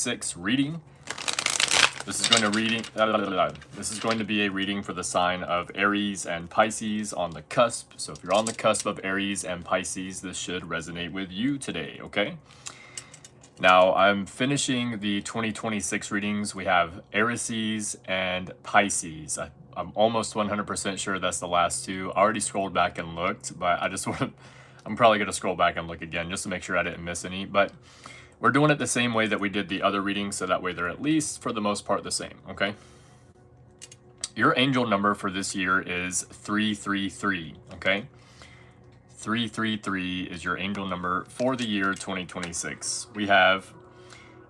2026 reading. This is going to be a reading for the sign of Aries and Pisces on the cusp. So if you're on the cusp of Aries and Pisces, this should resonate with you today, okay? Now, I'm finishing the 2026 readings. We have Arices and Pisces. I'm almost 100% sure that's the last two. I already scrolled back and looked, but I'm probably going to scroll back and look again just to make sure I didn't miss any. But we're doing it the same way that we did the other readings, so that way they're at least, for the most part, the same, okay? Your angel number for this year is 333, okay? 333 is your angel number for the year 2026. We have,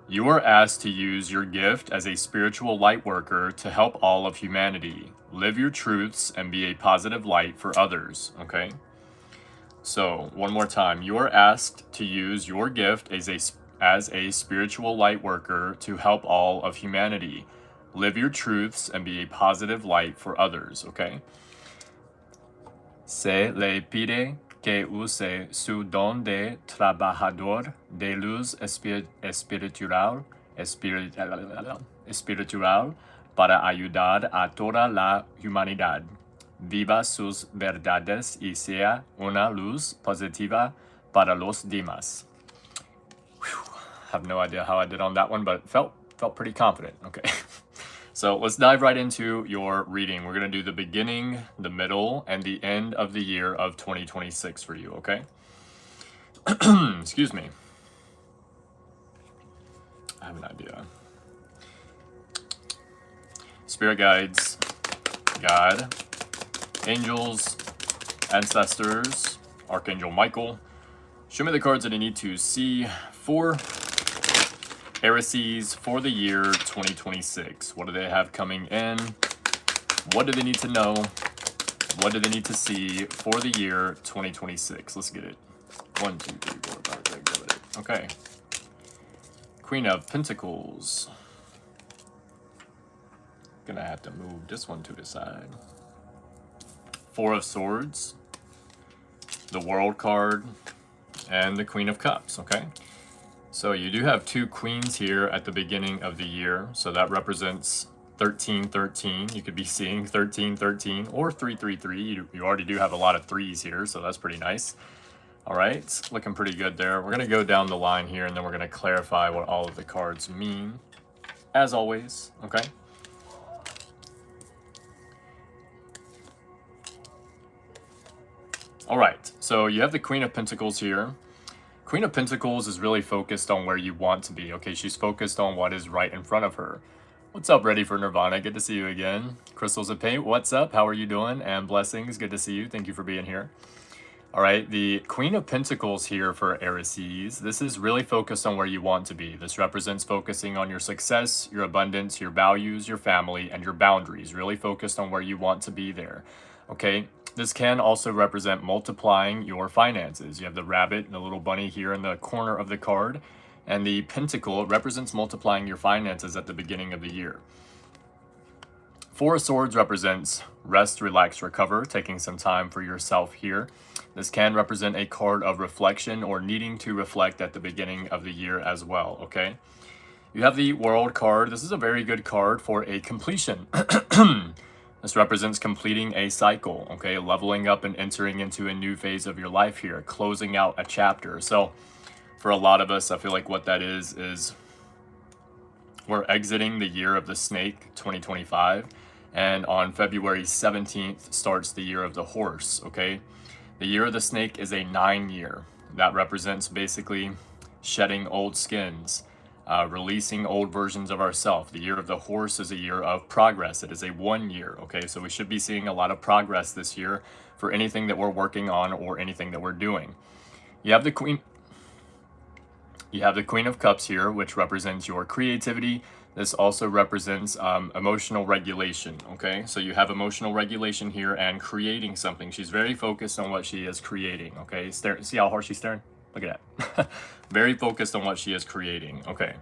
you are asked to use your gift as a spiritual light worker to help all of humanity. Live your truths and be a positive light for others, okay? So, one more time. You are asked to use your gift as a spiritual light worker to help all of humanity. Live your truths and be a positive light for others, okay? Se le pide que use su don de trabajador de luz espiritual para ayudar a toda la humanidad. Viva sus verdades y sea una luz positiva para los demás. Whew. Have no idea how I did on that one, but felt pretty confident. Okay. So let's dive right into your reading. We're going to do the beginning, the middle, and the end of the year of 2026 for you, okay? Excuse me. I have an idea. Spirit guides, God, angels, ancestors, Archangel Michael. Show me the cards that I need to see for Arices for the year 2026. What do they have coming in? What do they need to know? What do they need to see for the year 2026? Let's get it. 1, 2, 3, 4, 5, 6, 7, 8. Okay. Queen of Pentacles. Gonna have to move this one to the side. 4 of Swords. The World card. And the Queen of Cups, okay? So you do have 2 queens here at the beginning of the year. So that represents 1313. You could be seeing 1313 or 333. You already do have a lot of 3s here, so that's pretty nice. All right, looking pretty good there. We're gonna go down the line here and then we're gonna clarify what all of the cards mean, as always, okay? All right, so you have the Queen of Pentacles here. Queen of Pentacles is really focused on where you want to be, okay? She's focused on what is right in front of her. What's up, Ready for Nirvana? Good to see you again. Crystals of Paint, what's up? How are you doing? And blessings, good to see you. Thank you for being here. All right, the Queen of Pentacles here for Arices. This is really focused on where you want to be. This represents focusing on your success, your abundance, your values, your family, and your boundaries. Really focused on where you want to be there, okay? This can also represent multiplying your finances. You have the rabbit and the little bunny here in the corner of the card. And the pentacle represents multiplying your finances at the beginning of the year. 4 of Swords represents rest, relax, recover, taking some time for yourself here. This can represent a card of reflection or needing to reflect at the beginning of the year as well, okay? You have the World card. This is a very good card for a completion. This represents completing a cycle, okay? Leveling up and entering into a new phase of your life here, closing out a chapter. So for a lot of us, I feel like what that is we're exiting the year of the snake, 2025. And on February 17th starts the year of the horse, okay? The year of the snake is a 9 year. That represents basically shedding old skins, releasing old versions of ourselves. The year of the horse is a year of progress. It is a 1 year, okay? So we should be seeing a lot of progress this year for anything that we're working on or anything that we're doing. You have the Queen of Cups here, which represents your creativity. This also represents emotional regulation, okay? So you have emotional regulation here and creating something. She's very focused on what she is creating, okay? See how hard she's staring? Look at that. Very focused on what she is creating, okay?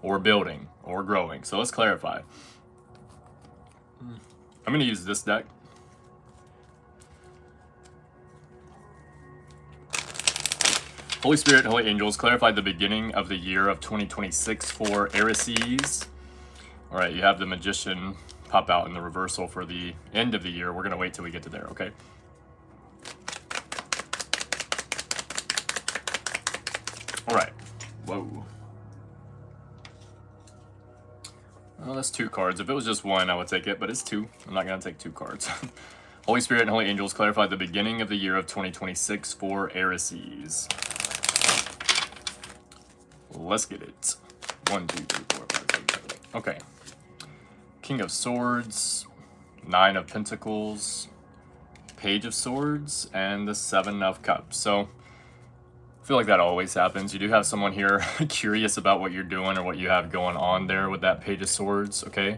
Or building, or growing. So let's clarify. I'm gonna use this deck. Holy Spirit, Holy Angels, clarify the beginning of the year of 2026 for Arices. All right, you have the Magician pop out in the reversal for the end of the year. We're going to wait till we get to there, okay? All right. Whoa. Well, that's 2 cards. If it was just 1, I would take it, but it's 2. I'm not going to take 2 cards. Holy Spirit and Holy Angels, clarify the beginning of the year of 2026 for Arices. Let's get it. 1, 2, 3, 4, 5, 6, 7, 8. Okay. King of Swords, 9 of Pentacles, Page of Swords, and the 7 of Cups. So I feel like that always happens. You do have someone here curious about what you're doing or what you have going on there with that Page of Swords, okay?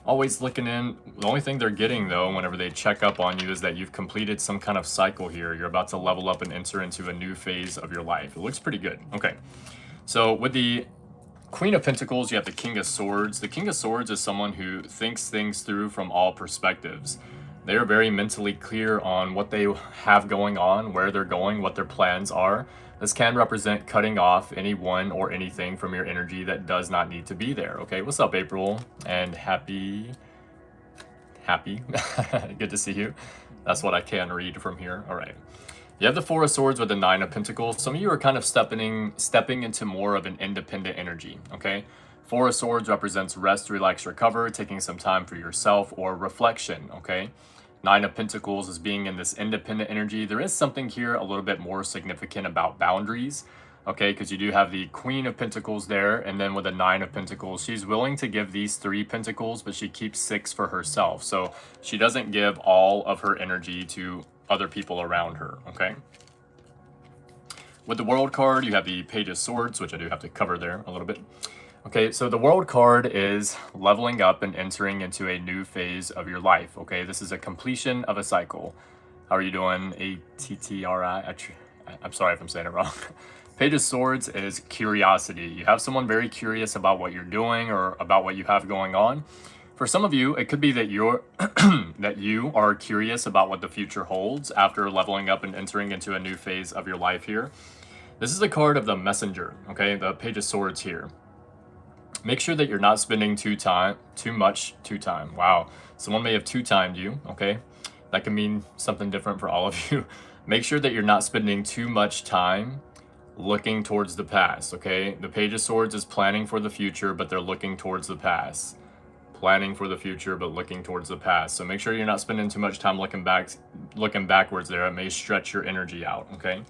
Always looking in. The only thing they're getting, though, whenever they check up on you is that you've completed some kind of cycle here. You're about to level up and enter into a new phase of your life. It looks pretty good. Okay. So with the Queen of Pentacles, you have the King of Swords. The King of Swords is someone who thinks things through from all perspectives. They are very mentally clear on what they have going on, where they're going, what their plans are. This can represent cutting off anyone or anything from your energy that does not need to be there. Okay, what's up, April? And happy. Good to see you. That's what I can read from here. All right. You have the 4 of Swords with the 9 of Pentacles. Some of you are kind of stepping into more of an independent energy, okay? 4 of Swords represents rest, relax, recover, taking some time for yourself or reflection, okay? 9 of Pentacles is being in this independent energy. There is something here a little bit more significant about boundaries, okay? Because you do have the Queen of Pentacles there, and then with the 9 of Pentacles, she's willing to give these 3 Pentacles, but she keeps 6 for herself. So she doesn't give all of her energy to other people around her, okay? With the World card, you have the Page of Swords, which I do have to cover there a little bit. Okay, so the World card is leveling up and entering into a new phase of your life, okay? This is a completion of a cycle. How are you doing? A-T-T-R-I? I'm sorry if I'm saying it wrong. Page of Swords is curiosity. You have someone very curious about what you're doing or about what you have going on. For some of you, it could be that that you are curious about what the future holds after leveling up and entering into a new phase of your life here. This is a card of the Messenger, okay? The Page of Swords here. Make sure that you're not spending too much time. Wow, someone may have two-timed you, okay? That can mean something different for all of you. Make sure that you're not spending too much time looking towards the past, okay? The Page of Swords is planning for the future, but they're looking towards the past. Planning for the future, but looking towards the past. So make sure you're not spending too much time looking backwards there. It may stretch your energy out, okay?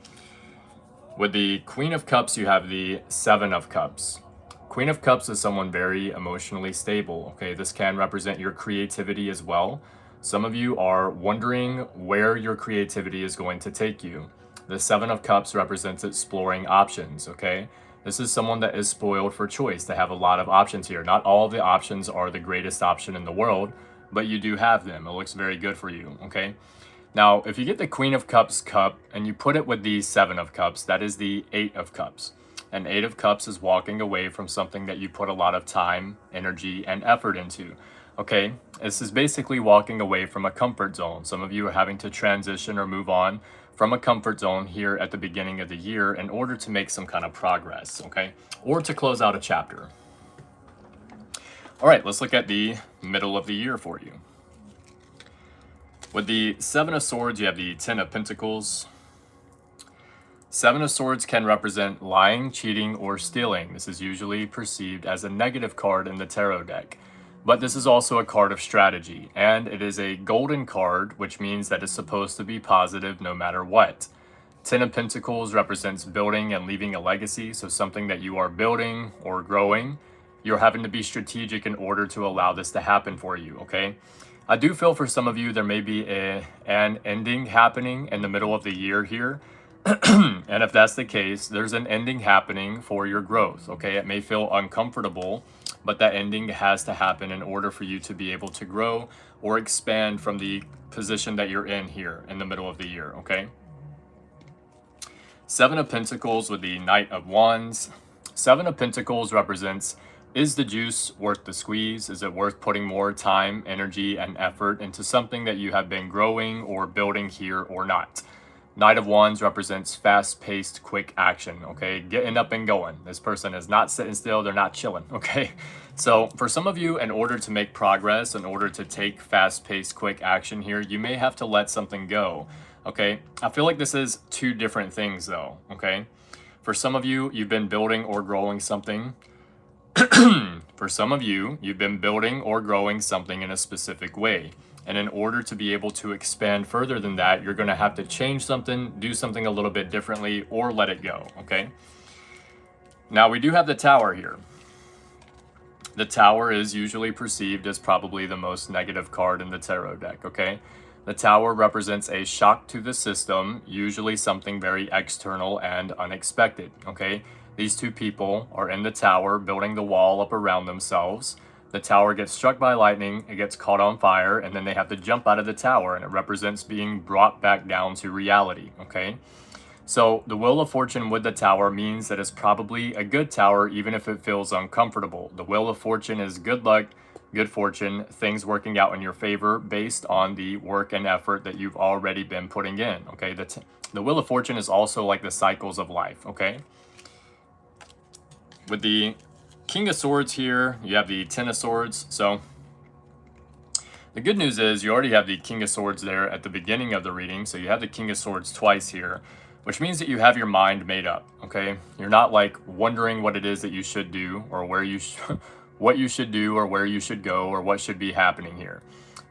With the Queen of Cups, you have the 7 of Cups. Queen of Cups is someone very emotionally stable, okay? This can represent your creativity as well. Some of you are wondering where your creativity is going to take you. The 7 of Cups represents exploring options, okay? This is someone that is spoiled for choice. They have a lot of options here. Not all of the options are the greatest option in the world, but you do have them. It looks very good for you, okay? Now, if you get the Queen of Cups cup and you put it with the 7 of Cups, that is the 8 of Cups. And 8 of Cups is walking away from something that you put a lot of time, energy, and effort into, okay? This is basically walking away from a comfort zone. Some of you are having to transition or move on from a comfort zone here at the beginning of the year in order to make some kind of progress, okay? Or to close out a chapter. All right, let's look at the middle of the year for you. With the 7 of Swords, you have the 10 of Pentacles. 7 of Swords can represent lying, cheating, or stealing. This is usually perceived as a negative card in the tarot deck. But this is also a card of strategy, and it is a golden card, which means that it's supposed to be positive no matter what. 10 of Pentacles represents building and leaving a legacy, so something that you are building or growing. You're having to be strategic in order to allow this to happen for you, okay? I do feel for some of you there may be an ending happening in the middle of the year here. And if that's the case, there's an ending happening for your growth, okay? It may feel uncomfortable, but that ending has to happen in order for you to be able to grow or expand from the position that you're in here in the middle of the year, okay? 7 of Pentacles with the Knight of Wands. 7 of Pentacles represents, is the juice worth the squeeze? Is it worth putting more time, energy, and effort into something that you have been growing or building here or not? Knight of Wands represents fast-paced, quick action, okay? Getting up and going. This person is not sitting still, they're not chilling, okay? So for some of you, in order to make progress, in order to take fast-paced, quick action here, you may have to let something go, okay? I feel like this is two different things though, okay? For some of you, you've been building or growing something. For some of you, you've been building or growing something in a specific way. And in order to be able to expand further than that, you're going to have to change something, do something a little bit differently, or let it go, okay? Now, we do have the Tower here. The Tower is usually perceived as probably the most negative card in the tarot deck, okay? The Tower represents a shock to the system, usually something very external and unexpected, okay? These two people are in the Tower building the wall up around themselves. The tower gets struck by lightning, it gets caught on fire, and then they have to jump out of the tower, and it represents being brought back down to reality, okay? So the Wheel of Fortune with the Tower means that it's probably a good tower, even if it feels uncomfortable. The Wheel of Fortune is good luck, good fortune, things working out in your favor based on the work and effort that you've already been putting in, okay? The Wheel of Fortune is also like the cycles of life, okay? With the King of Swords here, you have the Ten of Swords. So the good news is you already have the King of Swords there at the beginning of the reading. So you have the King of Swords twice here, which means that you have your mind made up, okay? You're not like wondering what it is that you should do or where you what you should do or where you should go or what should be happening here.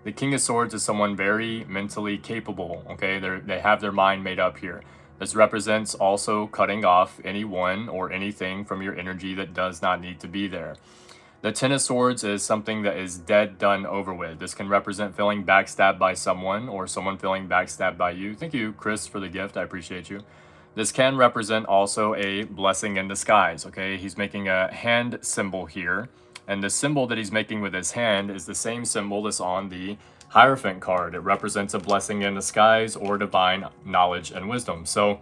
The King of Swords is someone very mentally capable, okay? They have their mind made up here. This represents also cutting off anyone or anything from your energy that does not need to be there. The Ten of Swords is something that is dead, done, over with. This can represent feeling backstabbed by someone or someone feeling backstabbed by you. Thank you, Chris, for the gift. I appreciate you. This can represent also a blessing in disguise, okay? He's making a hand symbol here. And the symbol that he's making with his hand is the same symbol that's on the Hierophant card. It represents a blessing in disguise or divine knowledge and wisdom. So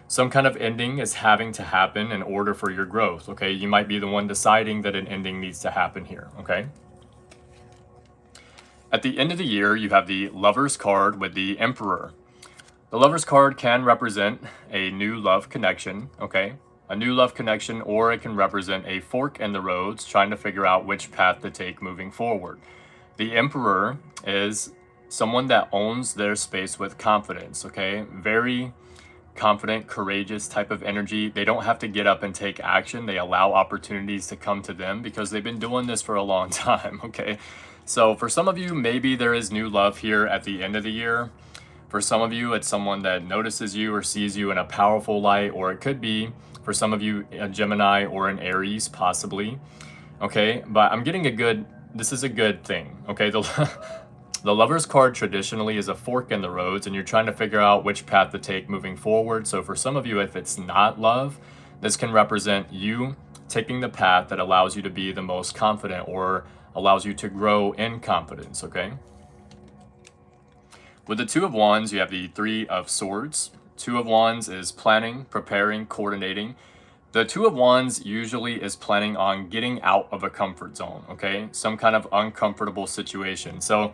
some kind of ending is having to happen in order for your growth, okay? You might be the one deciding that an ending needs to happen here, okay? At the end of the year, you have the Lover's card with the Emperor. The Lover's card can represent a new love connection, okay? A new love connection, or it can represent a fork in the roads, trying to figure out which path to take moving forward. The Emperor is someone that owns their space with confidence, okay? Very confident, courageous type of energy. They don't have to get up and take action. They allow opportunities to come to them because they've been doing this for a long time, okay? So for some of you, maybe there is new love here at the end of the year. For some of you, it's someone that notices you or sees you in a powerful light, or it could be, for some of you, a Gemini or an Aries, possibly, okay? But I'm getting this is a good thing, okay? The Lover's card traditionally is a fork in the roads, and you're trying to figure out which path to take moving forward. So for some of you, if it's not love, this can represent you taking the path that allows you to be the most confident or allows you to grow in confidence, okay? With the Two of Wands, you have the Three of Swords. Two of Wands is planning, preparing, coordinating. The Two of Wands usually is planning on getting out of a comfort zone, okay? Some kind of uncomfortable situation. So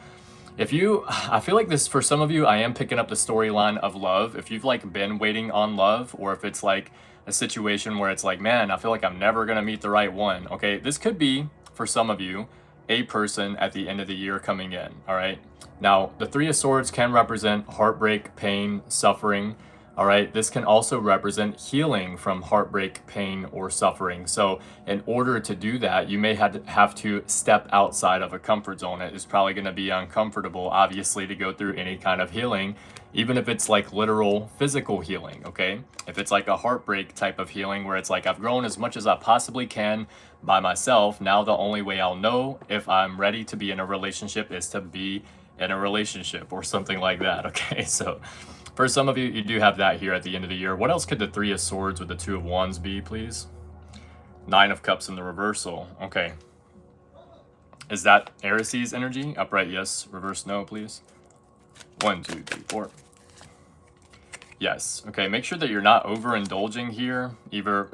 I feel like this, for some of you, I am picking up the storyline of love. If you've like been waiting on love, or if it's like a situation where it's like, man, I feel like I'm never gonna meet the right one, okay? This could be, for some of you, a person at the end of the year coming in, all right? Now, the Three of Swords can represent heartbreak, pain, suffering, all right? This can also represent healing from heartbreak, pain, or suffering. So in order to do that, you may have to step outside of a comfort zone. It is probably gonna be uncomfortable, obviously, to go through any kind of healing, even if it's like literal physical healing, okay? If it's like a heartbreak type of healing where it's like, I've grown as much as I possibly can by myself. Now the only way I'll know if I'm ready to be in a relationship is to be in a relationship or something like that, okay? So for some of you, you do have that here at the end of the year. What else could the Three of Swords with the Two of Wands be, please? Nine of Cups in the reversal. Okay. Is that Arices energy? Upright, yes. Reverse, no, please. 1, 2, 3, 4. Yes. Okay, make sure that you're not overindulging here. Either,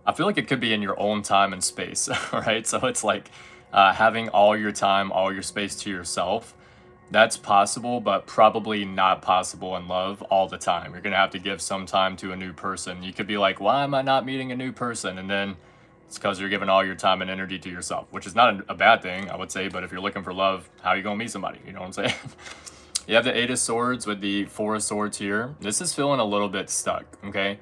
I feel like it could be in your own time and space, all right? So it's like having all your time, all your space to yourself. That's possible, but probably not possible in love all the time. You're gonna have to give some time to a new person. You could be like, why am I not meeting a new person? And then it's because you're giving all your time and energy to yourself, which is not a bad thing, I would say. But if you're looking for love, how are you gonna meet somebody? You know what I'm saying? You have the Eight of Swords with the Four of Swords here. This is feeling a little bit stuck, okay?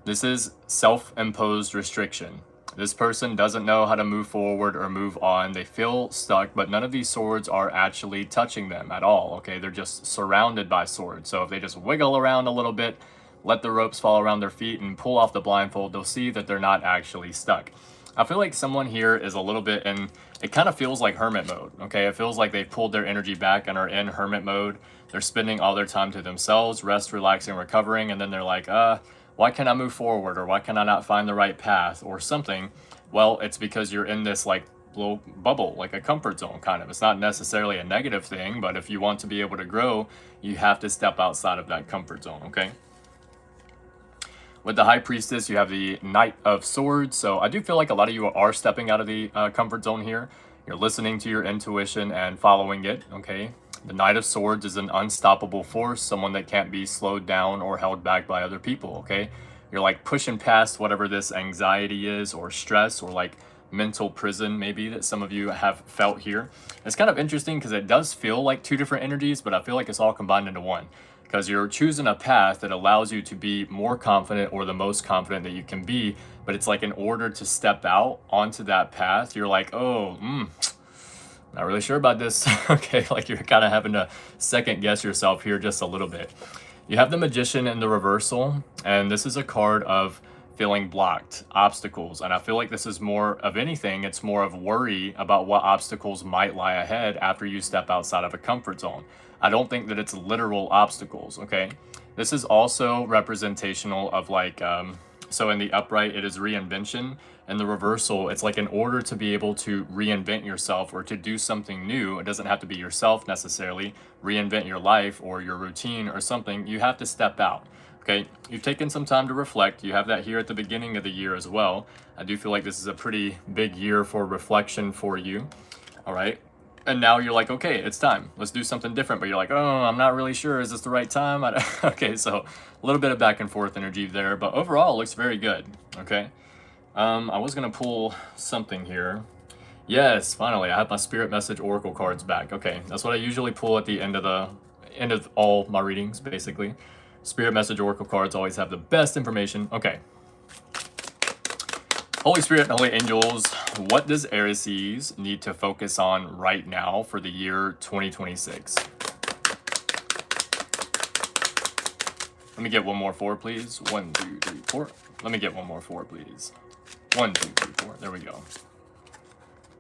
This is self-imposed restriction. This person doesn't know how to move forward or move on. They feel stuck, but none of these swords are actually touching them at all, okay? They're just surrounded by swords. So if they just wiggle around a little bit, let the ropes fall around their feet and pull off the blindfold, they'll see that they're not actually stuck. I feel like someone here is a little bit in, it kind of feels like hermit mode, okay? It feels like they've pulled their energy back and are in hermit mode. They're spending all their time to themselves, rest, relaxing, recovering, and then they're like, why can't I move forward, or why can I not find the right path or something? Well, it's because you're in this like little bubble, like a comfort zone kind of. It's not necessarily a negative thing, but if you want to be able to grow, you have to step outside of that comfort zone, okay? With the High Priestess, you have the Knight of Swords. So I do feel like a lot of you are stepping out of the comfort zone here. You're listening to your intuition and following it, okay? The Knight of Swords is an unstoppable force, someone that can't be slowed down or held back by other people, okay? You're like pushing past whatever this anxiety is or stress or like mental prison maybe that some of you have felt here. It's kind of interesting because it does feel like two different energies, but I feel like it's all combined into one because you're choosing a path that allows you to be more confident or the most confident that you can be. But it's like in order to step out onto that path, you're like, oh, not really sure about this. Okay, like you're kind of having to second guess yourself here just a little bit. You have the Magician in the reversal, and this is a card of feeling blocked, obstacles. And I feel like this is more of anything, it's more of worry about what obstacles might lie ahead after you step outside of a comfort zone. I don't think that it's literal obstacles, okay? This is also representational of like, so in the upright, it is reinvention. In the reversal, it's like in order to be able to reinvent yourself or to do something new, it doesn't have to be yourself necessarily, reinvent your life or your routine or something, you have to step out, okay? You've taken some time to reflect. You have that here at the beginning of the year as well. I do feel like this is a pretty big year for reflection for you, all right? And now you're like, okay, it's time. Let's do something different. But you're like, oh, I'm not really sure. Is this the right time? Okay, so a little bit of back and forth energy there. But overall, it looks very good, okay? I was going to pull something here. Yes, finally, I have my Spirit Message Oracle cards back. Okay, that's what I usually pull at the end of all my readings, basically. Spirit Message Oracle cards always have the best information. Okay. Holy Spirit and Holy Angels, what does Arices need to focus on right now for the year 2026? Let me get one more 4, please. 1, 2, 3, 4. Let me get one more 4, please. 1, 2, 3, 4. There we go.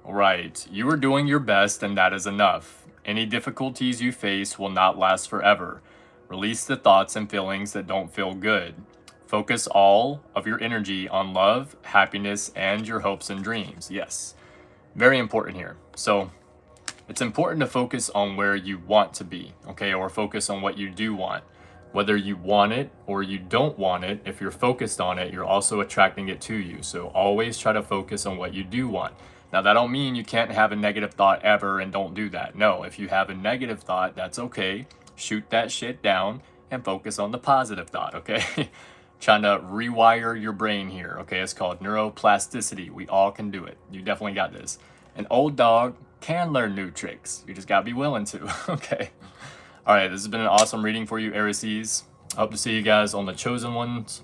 All right. You are doing your best, and that is enough. Any difficulties you face will not last forever. Release the thoughts and feelings that don't feel good. Focus all of your energy on love, happiness, and your hopes and dreams. Yes, very important here. So it's important to focus on where you want to be, okay? Or focus on what you do want. Whether you want it or you don't want it, if you're focused on it, you're also attracting it to you. So always try to focus on what you do want. Now, that don't mean you can't have a negative thought ever and don't do that. No, if you have a negative thought, that's okay. Shoot that shit down and focus on the positive thought, okay? Trying to rewire your brain here, okay? It's called neuroplasticity. We all can do it. You definitely got this. An old dog can learn new tricks. You just gotta be willing to, okay? All right, this has been an awesome reading for you, Arices. I hope to see you guys on the Chosen Ones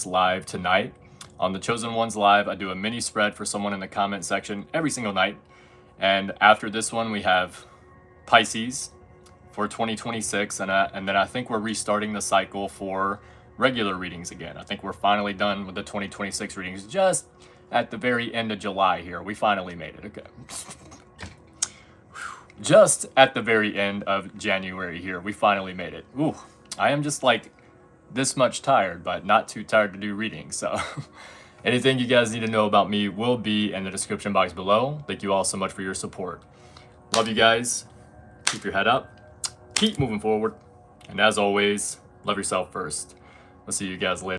live tonight. On the Chosen Ones live, I do a mini spread for someone in the comment section every single night. And after this one, we have Pisces for 2026, and then I think we're restarting the cycle for regular readings again. I think we're finally done with the 2026 readings just at the very end of July here. We finally made it, okay. Just at the very end of January here, we finally made it. Ooh, I am just like this much tired, but not too tired to do readings. So anything you guys need to know about me will be in the description box below. Thank you all so much for your support. Love you guys. Keep your head up. Keep moving forward. And as always, love yourself first. I'll see you guys later.